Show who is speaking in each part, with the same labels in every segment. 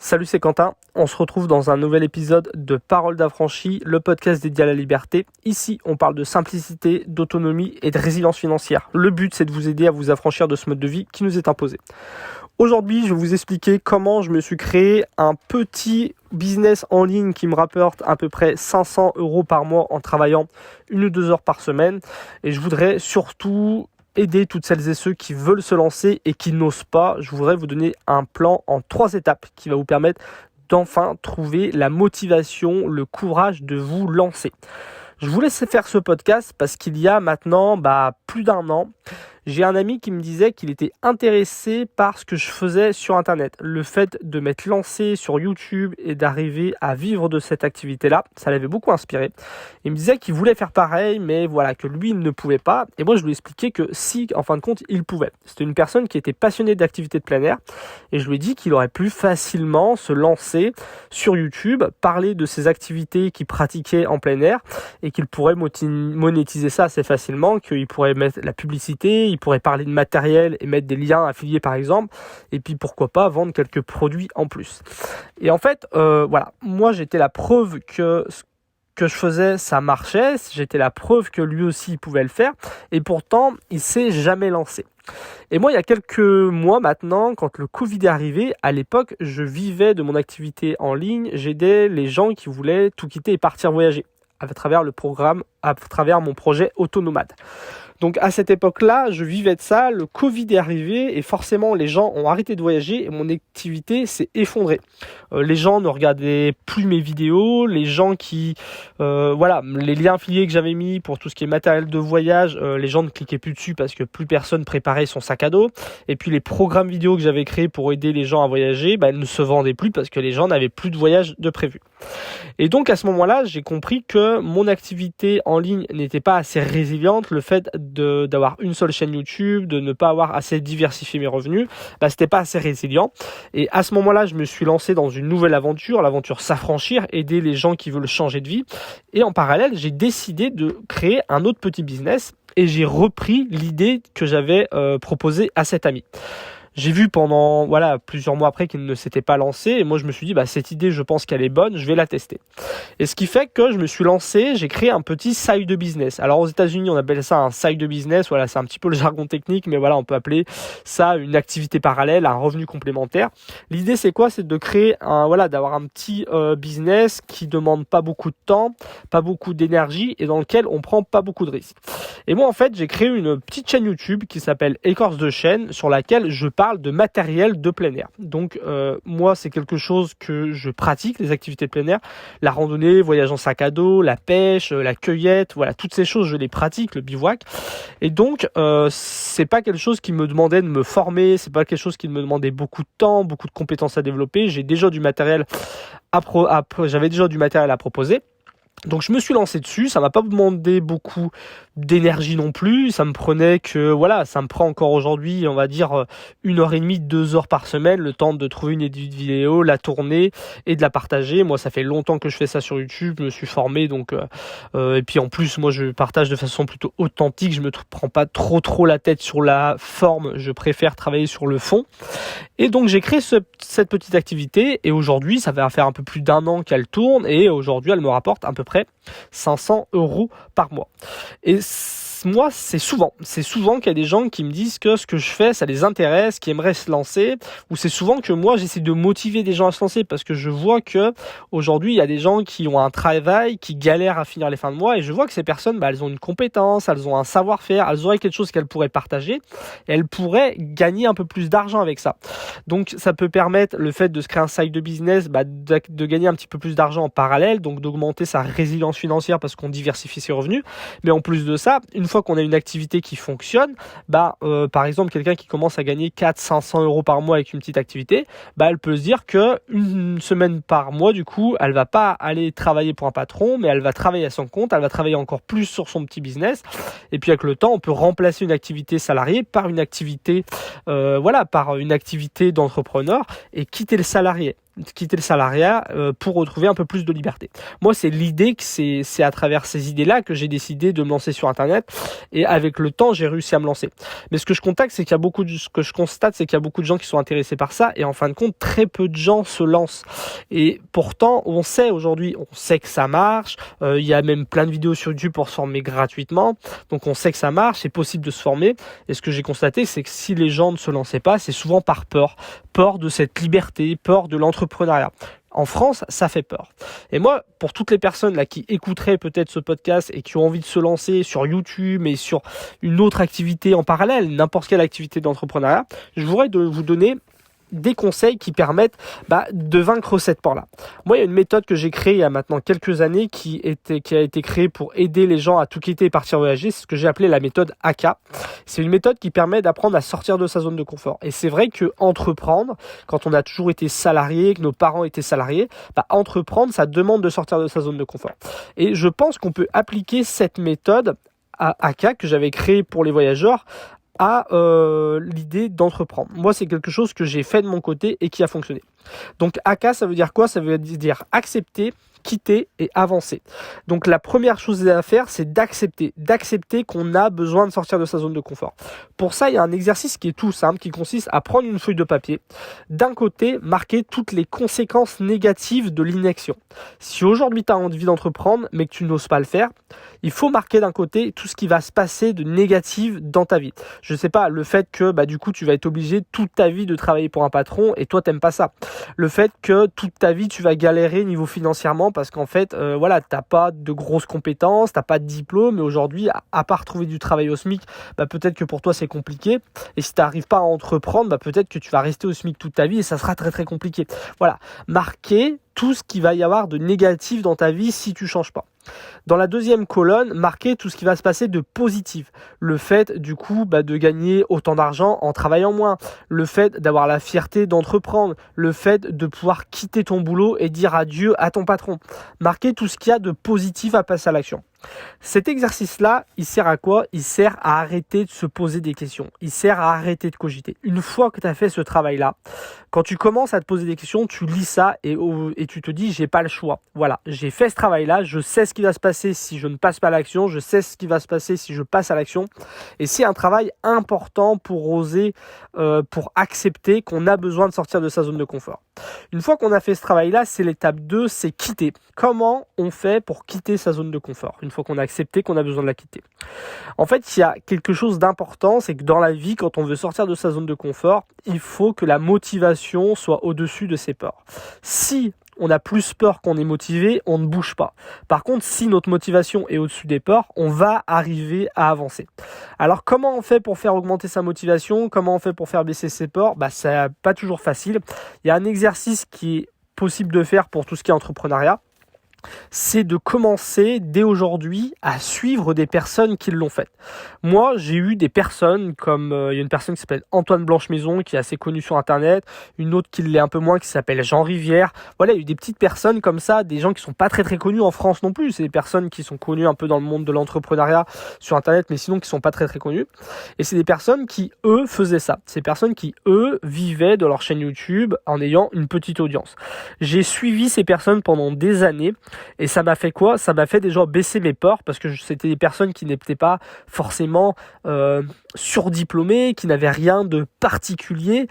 Speaker 1: Salut, c'est Quentin. On se retrouve dans un nouvel épisode de Paroles d'affranchi, le podcast dédié à la liberté. Ici, on parle de simplicité, d'autonomie et de résilience financière. Le but, c'est de vous aider à vous affranchir de ce mode de vie qui nous est imposé. Aujourd'hui, je vais vous expliquer comment je me suis créé un petit business en ligne qui me rapporte à peu près 500 € par mois en travaillant 1 ou 2 heures par semaine. Et je voudrais surtout aider toutes celles et ceux qui veulent se lancer et qui n'osent pas. Je voudrais vous donner un plan en 3 étapes qui va vous permettre d'enfin trouver la motivation, le courage de vous lancer. Je vous laisse faire ce podcast parce qu'il y a maintenant plus d'1 an, j'ai un ami qui me disait qu'il était intéressé par ce que je faisais sur Internet. Le fait de m'être lancé sur YouTube et d'arriver à vivre de cette activité-là, ça l'avait beaucoup inspiré. Il me disait qu'il voulait faire pareil, mais voilà, que lui, il ne pouvait pas. Et moi, je lui ai expliqué que si, en fin de compte, il pouvait. C'était une personne qui était passionnée d'activités de plein air. Et je lui ai dit qu'il aurait pu facilement se lancer sur YouTube, parler de ses activités qu'il pratiquait en plein air et qu'il pourrait monétiser ça assez facilement, qu'il pourrait mettre la publicité, il pourrait parler de matériel et mettre des liens affiliés par exemple, et puis pourquoi pas vendre quelques produits en plus. Et en fait, moi j'étais la preuve que ce que je faisais, ça marchait, j'étais la preuve que lui aussi il pouvait le faire, et pourtant il s'est jamais lancé. Et moi, il y a quelques mois maintenant, quand le Covid est arrivé, à l'époque, je vivais de mon activité en ligne, j'aidais les gens qui voulaient tout quitter et partir voyager à travers mon projet Autonomade. Donc à cette époque-là, je vivais de ça, le Covid est arrivé et forcément les gens ont arrêté de voyager et mon activité s'est effondrée. Les gens ne regardaient plus mes vidéos, les gens les liens affiliés que j'avais mis pour tout ce qui est matériel de voyage, les gens ne cliquaient plus dessus parce que plus personne préparait son sac à dos. Et puis les programmes vidéo que j'avais créés pour aider les gens à voyager, ils ne se vendaient plus parce que les gens n'avaient plus de voyage de prévu. Et donc à ce moment-là, j'ai compris que mon activité en ligne n'était pas assez résiliente, le fait d'avoir une seule chaîne YouTube, de ne pas avoir assez diversifié mes revenus, c'était pas assez résilient. Et à ce moment-là, je me suis lancé dans une nouvelle aventure, l'aventure s'affranchir, aider les gens qui veulent changer de vie. Et en parallèle, j'ai décidé de créer un autre petit business et j'ai repris l'idée que j'avais proposée à cet ami. J'ai vu pendant plusieurs mois après qu'il ne s'était pas lancé et moi je me suis dit cette idée je pense qu'elle est bonne, je vais la tester. Et ce qui fait que je me suis lancé, j'ai créé un petit side business. Alors aux États-Unis on appelle ça un side business, c'est un petit peu le jargon technique mais on peut appeler ça une activité parallèle, un revenu complémentaire. L'idée c'est quoi? C'est de créer d'avoir un petit business qui demande pas beaucoup de temps, pas beaucoup d'énergie et dans lequel on prend pas beaucoup de risques. Et moi en fait j'ai créé une petite chaîne YouTube qui s'appelle Écorce de Chêne sur laquelle je parle de matériel de plein air. Donc moi c'est quelque chose que je pratique, les activités de plein air, la randonnée, voyage en sac à dos, la pêche, la cueillette, toutes ces choses je les pratique, le bivouac. Et donc c'est pas quelque chose qui me demandait de me former, c'est pas quelque chose qui me demandait beaucoup de temps, beaucoup de compétences à développer. J'avais déjà du matériel à proposer. Donc je me suis lancé dessus, ça m'a pas demandé beaucoup d'énergie non plus, ça me prenait ça me prend encore aujourd'hui, on va dire 1h30, 2 heures par semaine, le temps de trouver une édite vidéo, la tourner et de la partager. Moi ça fait longtemps que je fais ça sur YouTube, je me suis formé et puis en plus moi je partage de façon plutôt authentique, je me prends pas trop la tête sur la forme, je préfère travailler sur le fond. Et donc j'ai créé cette petite activité et aujourd'hui ça va faire un peu plus d'1 an qu'elle tourne et aujourd'hui elle me rapporte à peu près 500 € par mois. Et moi, c'est souvent qu'il y a des gens qui me disent que ce que je fais, ça les intéresse, qui aimeraient se lancer, ou c'est souvent que moi, j'essaie de motiver des gens à se lancer parce que je vois que aujourd'hui, il y a des gens qui ont un travail, qui galèrent à finir les fins de mois, et je vois que ces personnes, elles ont une compétence, elles ont un savoir-faire, elles auraient quelque chose qu'elles pourraient partager, et elles pourraient gagner un peu plus d'argent avec ça. Donc, ça peut permettre le fait de se créer un side de business, de gagner un petit peu plus d'argent en parallèle, donc d'augmenter sa résilience financière parce qu'on diversifie ses revenus. Mais en plus de ça, une fois qu'on a une activité qui fonctionne, par exemple quelqu'un qui commence à gagner 400-500 € par mois avec une petite activité, elle peut se dire que une semaine par mois du coup elle va pas aller travailler pour un patron mais elle va travailler à son compte, elle va travailler encore plus sur son petit business et puis avec le temps on peut remplacer une activité salariée par une activité d'entrepreneur et quitter le salarié. quitter le salariat pour retrouver un peu plus de liberté. Moi, c'est l'idée que c'est à travers ces idées-là que j'ai décidé de me lancer sur Internet, et avec le temps, j'ai réussi à me lancer. Mais ce que je constate, c'est qu'il y a beaucoup de gens qui sont intéressés par ça, et en fin de compte, très peu de gens se lancent. Et pourtant, on sait que ça marche. Il y a même plein de vidéos sur YouTube pour se former gratuitement. Donc, on sait que ça marche, c'est possible de se former. Et ce que j'ai constaté, c'est que si les gens ne se lançaient pas, c'est souvent par peur de cette liberté, peur de l'entrepreneuriat. En France, ça fait peur. Et moi, pour toutes les personnes là qui écouteraient peut-être ce podcast et qui ont envie de se lancer sur YouTube et sur une autre activité en parallèle, n'importe quelle activité d'entrepreneuriat, je voudrais vous donner des conseils qui permettent de vaincre cette peur-là. Moi, il y a une méthode que j'ai créée il y a maintenant quelques années qui a été créée pour aider les gens à tout quitter et partir voyager. C'est ce que j'ai appelé la méthode ACA. C'est une méthode qui permet d'apprendre à sortir de sa zone de confort. Et c'est vrai que entreprendre, quand on a toujours été salarié, que nos parents étaient salariés, entreprendre, ça demande de sortir de sa zone de confort. Et je pense qu'on peut appliquer cette méthode à ACA que j'avais créée pour les voyageurs à l'idée d'entreprendre. Moi, c'est quelque chose que j'ai fait de mon côté et qui a fonctionné. Donc, ACA, ça veut dire quoi? Ça veut dire accepter, quitter et avancer. Donc, la première chose à faire, c'est d'accepter qu'on a besoin de sortir de sa zone de confort. Pour ça, il y a un exercice qui est tout simple, qui consiste à prendre une feuille de papier. D'un côté, marquer toutes les conséquences négatives de l'inaction. Si aujourd'hui, tu as envie d'entreprendre, mais que tu n'oses pas le faire, il faut marquer d'un côté tout ce qui va se passer de négatif dans ta vie. Je sais pas, le fait que du coup tu vas être obligé toute ta vie de travailler pour un patron et toi t'aimes pas ça. Le fait que toute ta vie tu vas galérer niveau financièrement parce qu'en fait t'as pas de grosses compétences, t'as pas de diplôme, et aujourd'hui à part trouver du travail au SMIC, peut-être que pour toi c'est compliqué, et si t'arrives pas à entreprendre, peut-être que tu vas rester au SMIC toute ta vie et ça sera très très compliqué. Voilà, marquer tout ce qu'il va y avoir de négatif dans ta vie si tu changes pas. Dans la deuxième colonne, marquez tout ce qui va se passer de positif. Le fait du coup de gagner autant d'argent en travaillant moins, le fait d'avoir la fierté d'entreprendre, le fait de pouvoir quitter ton boulot et dire adieu à ton patron. Marquez tout ce qu'il y a de positif à passer à l'action. Cet exercice-là, il sert à quoi? Il sert à arrêter de se poser des questions. Il sert à arrêter de cogiter. Une fois que tu as fait ce travail-là, quand tu commences à te poser des questions, tu lis ça et tu te dis, j'ai pas le choix. Voilà, j'ai fait ce travail-là, je sais ce qui va se passer si je ne passe pas à l'action, je sais ce qui va se passer si je passe à l'action. Et c'est un travail important pour oser, pour accepter qu'on a besoin de sortir de sa zone de confort. Une fois qu'on a fait ce travail-là, c'est l'étape 2, c'est quitter. Comment on fait pour quitter sa zone de confort une fois qu'on a accepté qu'on a besoin de la quitter? En fait, il y a quelque chose d'important, c'est que dans la vie, quand on veut sortir de sa zone de confort, il faut que la motivation soit au-dessus de ses peurs. Si on a plus peur qu'on est motivé, on ne bouge pas. Par contre, si notre motivation est au-dessus des peurs, on va arriver à avancer. Alors, comment on fait pour faire augmenter sa motivation? Comment on fait pour faire baisser ses peurs? C'est pas toujours facile. Il y a un exercice qui est possible de faire pour tout ce qui est entrepreneuriat. C'est de commencer dès aujourd'hui à suivre des personnes qui l'ont fait. Moi, j'ai eu des personnes comme il y a une personne qui s'appelle Antoine Blanche-Maison qui est assez connue sur Internet, une autre qui l'est un peu moins qui s'appelle Jean Rivière. Voilà, il y a eu des petites personnes comme ça, des gens qui sont pas très très connus en France non plus. C'est des personnes qui sont connues un peu dans le monde de l'entrepreneuriat sur Internet, mais sinon qui sont pas très très connues. Et c'est des personnes qui, eux, faisaient ça. C'est des personnes qui, eux, vivaient de leur chaîne YouTube en ayant une petite audience. J'ai suivi ces personnes pendant des années. Et ça m'a fait quoi? Ça m'a fait déjà baisser mes peurs parce que c'était des personnes qui n'étaient pas forcément surdiplômées, qui n'avaient rien de particulier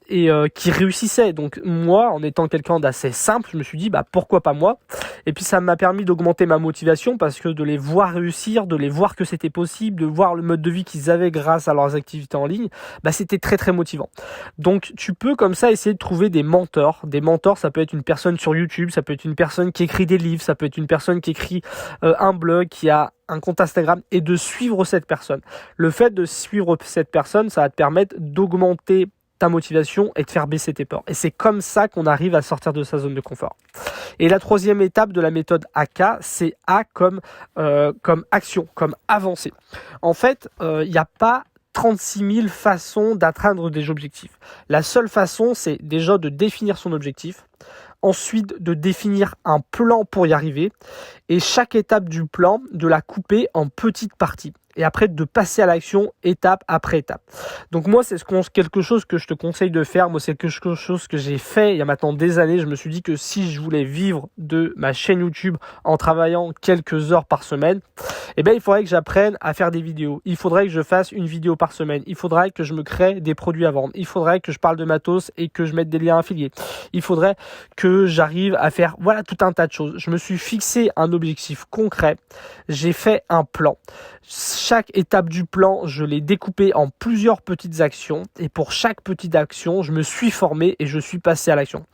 Speaker 1: et qui réussissaient. Donc moi, en étant quelqu'un d'assez simple, je me suis dit pourquoi pas moi? Et puis ça m'a permis d'augmenter ma motivation parce que de les voir réussir, de les voir que c'était possible, de voir le mode de vie qu'ils avaient grâce à leurs activités en ligne, c'était très très motivant. Donc tu peux comme ça essayer de trouver des mentors. Des mentors, ça peut être une personne sur YouTube, ça peut être une personne qui écrit des livres, ça peut être une personne qui écrit un blog, qui a un compte Instagram, et de suivre cette personne. Le fait de suivre cette personne, ça va te permettre d'augmenter ta motivation et de faire baisser tes peurs. Et c'est comme ça qu'on arrive à sortir de sa zone de confort. Et la troisième étape de la méthode AK, c'est A comme action, comme avancer. En fait, il n'y a pas 36 000 façons d'atteindre des objectifs. La seule façon, c'est déjà de définir son objectif, ensuite de définir un plan pour y arriver, et chaque étape du plan, de la couper en petites parties. et après de passer à l'action étape après étape. Donc moi, c'est quelque chose que je te conseille de faire. Moi, c'est quelque chose que j'ai fait il y a maintenant des années. Je me suis dit que si je voulais vivre de ma chaîne YouTube en travaillant quelques heures par semaine, il faudrait que j'apprenne à faire des vidéos. Il faudrait que je fasse une vidéo par semaine. Il faudrait que je me crée des produits à vendre. Il faudrait que je parle de matos et que je mette des liens affiliés. Il faudrait que j'arrive à faire tout un tas de choses. Je me suis fixé un objectif concret. J'ai fait un plan. Chaque étape du plan, je l'ai découpé en plusieurs petites actions. Et pour chaque petite action, je me suis formé et je suis passé à l'action.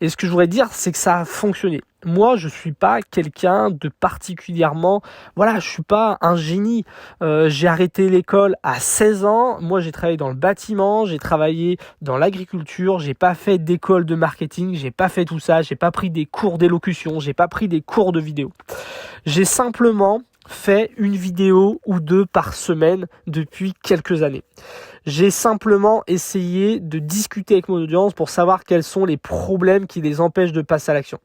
Speaker 1: Et ce que je voudrais dire, c'est que ça a fonctionné. Moi, je suis pas quelqu'un de particulièrement... je suis pas un génie. J'ai arrêté l'école à 16 ans. Moi, j'ai travaillé dans le bâtiment, j'ai travaillé dans l'agriculture, j'ai pas fait d'école de marketing, j'ai pas fait tout ça, j'ai pas pris des cours d'élocution, j'ai pas pris des cours de vidéo. J'ai simplement fait une vidéo ou deux par semaine depuis quelques années. J'ai simplement essayé de discuter avec mon audience pour savoir quels sont les problèmes qui les empêchent de passer à l'action.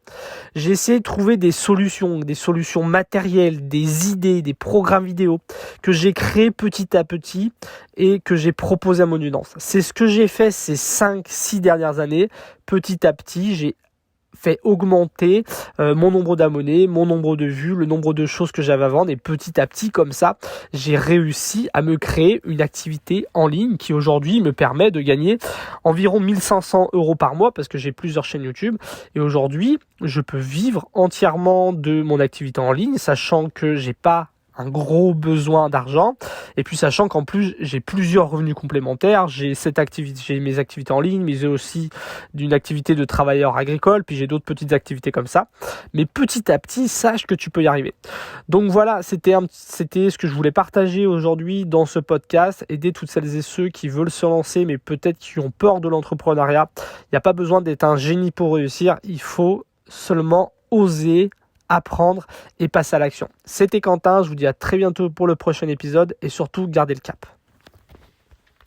Speaker 1: J'ai essayé de trouver des solutions matérielles, des idées, des programmes vidéo que j'ai créés petit à petit et que j'ai proposé à mon audience. C'est ce que j'ai fait ces 5-6 dernières années. Petit à petit, j'ai fait augmenter mon nombre d'abonnés, mon nombre de vues, le nombre de choses que j'avais à vendre, et petit à petit comme ça, j'ai réussi à me créer une activité en ligne qui aujourd'hui me permet de gagner environ 1500 € par mois parce que j'ai plusieurs chaînes YouTube, et aujourd'hui je peux vivre entièrement de mon activité en ligne, sachant que j'ai pas un gros besoin d'argent, et puis sachant qu'en plus j'ai plusieurs revenus complémentaires, j'ai mes activités en ligne, mais j'ai aussi d'une activité de travailleur agricole, puis j'ai d'autres petites activités comme ça, mais petit à petit sache que tu peux y arriver. Donc voilà, c'était ce que je voulais partager aujourd'hui dans ce podcast, aider toutes celles et ceux qui veulent se lancer mais peut-être qui ont peur de l'entrepreneuriat. Il n'y a pas besoin d'être un génie pour réussir, il faut seulement oser apprendre et passer à l'action. C'était Quentin, je vous dis à très bientôt pour le prochain épisode et surtout gardez le cap.